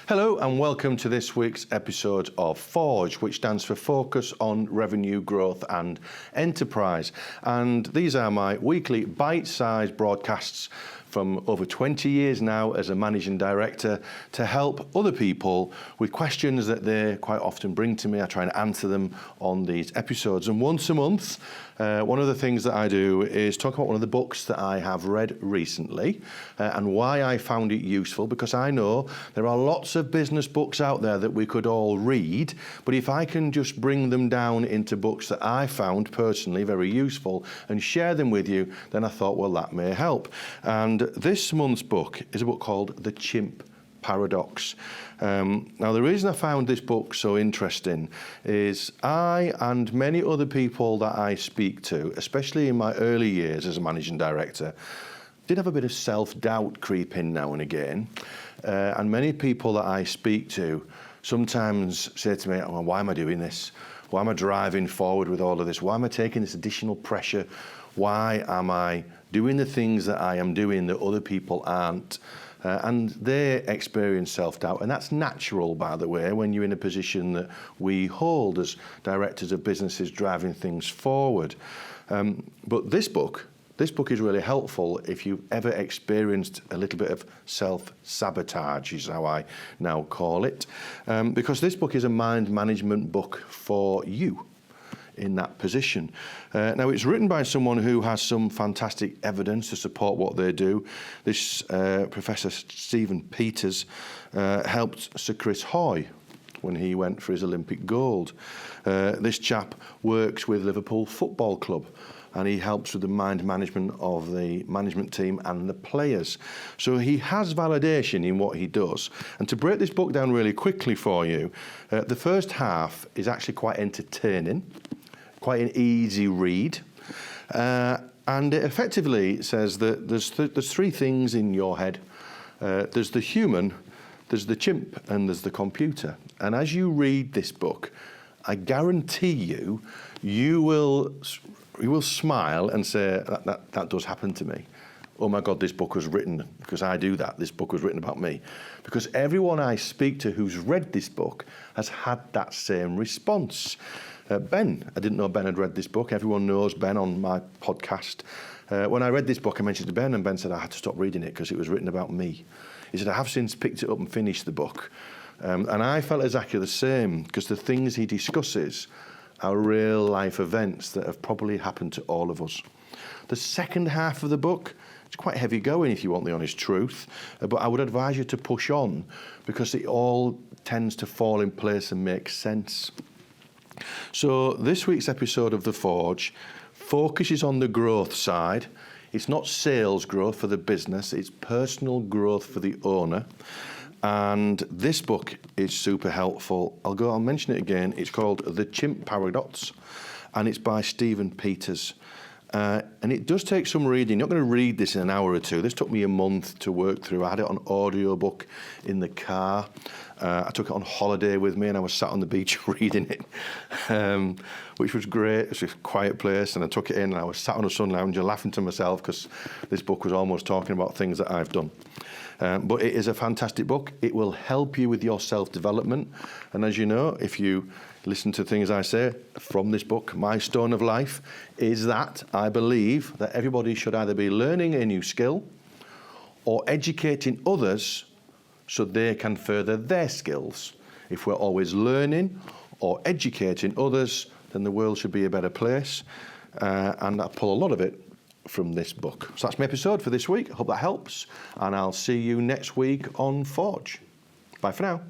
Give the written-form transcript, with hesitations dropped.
Hello and welcome to this week's episode of Forge, which stands for Focus on Revenue Growth and Enterprise. And these are my weekly bite-sized broadcasts from over 20 years now as a managing director to help other people with questions that they quite often bring to me. I try and answer them on these episodes. And once a month, one of the things that I do is talk about one of the books that I have read recently and why I found it useful, because I know there are lots of business books out there that we could all read, but if I can just bring them down into books that I found personally very useful and share them with you, then I thought, well, that may help. And this month's book is a book called The Chimp Paradox. Now, the reason I found this book so interesting is I and many other people that I speak to, especially in my early years as a managing director, did have a bit of self-doubt creep in now and again. And many people that I speak to sometimes say to me, oh, why am I doing this? Why am I driving forward with all of this? Why am I taking this additional pressure? Why am I doing the things that I am doing that other people aren't? And they experience self-doubt, and that's natural, by the way, when you're in a position that we hold as directors of businesses driving things forward. But this book is really helpful if you've ever experienced a little bit of self-sabotage, is how I now call it, because this book is a mind management book for you in that position. Now, it's written by someone who has some fantastic evidence to support what they do. This Professor Stephen Peters helped Sir Chris Hoy when he went for his Olympic gold. This chap works with Liverpool Football Club, and he helps with the mind management of the management team and the players. So he has validation in what he does. And to break this book down really quickly for you, the first half is actually quite entertaining, quite an easy read. And it effectively says that there's three things in your head. There's the human, there's the chimp, and there's the computer. And as you read this book, I guarantee you will smile and say, that does happen to me. Oh my God, this book was written because I do that. This book was written about me. Because everyone I speak to who's read this book has had that same response. Ben, I didn't know Ben had read this book. Everyone knows Ben on my podcast. When I read this book, I mentioned it to Ben, and Ben said I had to stop reading it because it was written about me. He said, I have since picked it up and finished the book. And I felt exactly the same, because the things he discusses are real life events that have probably happened to all of us. The second half of the book, it's quite heavy going if you want the honest truth, but I would advise you to push on because it all tends to fall in place and make sense. So this week's episode of The Forge focuses on the growth side. It's not sales growth for the business, it's personal growth for the owner. And this book is super helpful. I'll mention it again. It's called The Chimp Paradox, and it's by Stephen Peters. And it does take some reading. You're not going to read this in an hour or two. This took me a month to work through. I had it on audiobook in the car. I took it on holiday with me, and I was sat on the beach reading it, which was great. It was a quiet place, and I took it in, and I was sat on a sun lounger laughing to myself because this book was almost talking about things that I've done. But it is a fantastic book. It will help you with your self-development. And as you know, if you listen to things I say from this book, my stone of life is that I believe that everybody should either be learning a new skill or educating others so they can further their skills. If we're always learning or educating others, then the world should be a better place. And I pull a lot of it from this book. So that's my episode for this week. I hope that helps, and I'll see you next week on Forge. Bye for now.